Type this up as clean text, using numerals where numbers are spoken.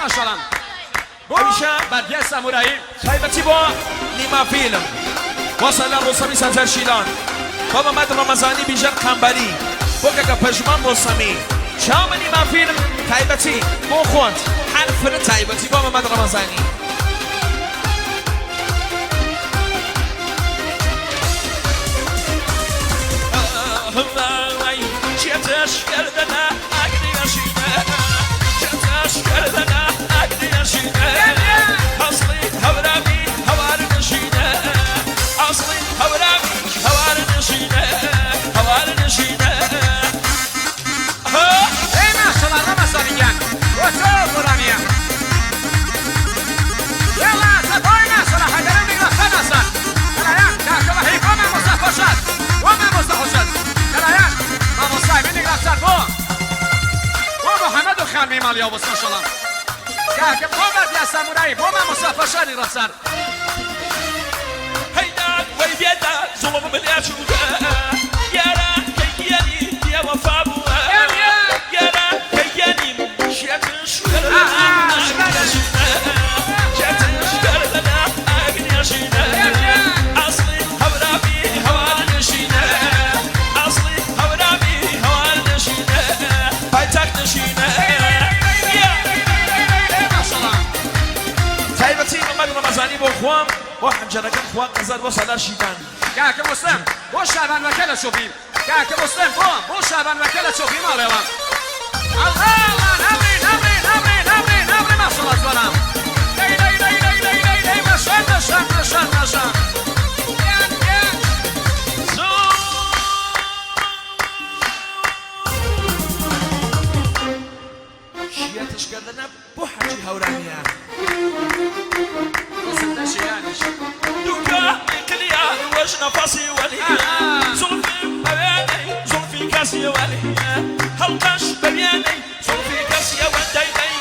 ماشاءالله همیشه برگه سامورایی تایبتی با نیما فیلم وصل رسمی سنجرشیلان با محمد رمضانی بیژن قنبری با که پژمان رسمی شام نیما فیلم تایبتی با خوند حرف تایبتی با محمد رمضانی چیتش کردنه اگری نشینه چیتش کردنه اگری نشینه اصلی هورمی هوار نشینه اصلی هورمی هوار نشینه هوار نشینه ای ماشاءالله رمضانیان و تو برامیم یلا تبای ماشاءالله حیدرم میگرفتن اصلا کلایم که که حیقام مصطفى شد و من مصطفى شد کلایم ما مصطفى میگرفتن با محمد و خان میمالی آبوس ماشاءالله که قومت یا سامورایی با من مصطفى شد میگرفتن هیدر وی بیده ظلم بلیا چوده یارا که یعنی دیه وفا بوه یارا که یعنی شیطش کردنه اگری نشینه شیطش کردنه اگری نشینه اصلی هورمی هوار نشینه اصلی هورمی هوار نشینه پایتخت نشینه تایبتی محمد رمضانی با خوام و حنجرکن خواه قزد و صدر شیدن که مسلم با شعبان وکل شوفیم که مسلم با شعبان وکل شوفیم آلیوان الله نمری ماشاءالله زوانم دی ماشان شیعتش کردنه با حجی هورمیه دوكا مقليا واش نفسي وليا زلفي بياني زلفي كاسي وليا هلقاش بياني زلفي كاسي وداي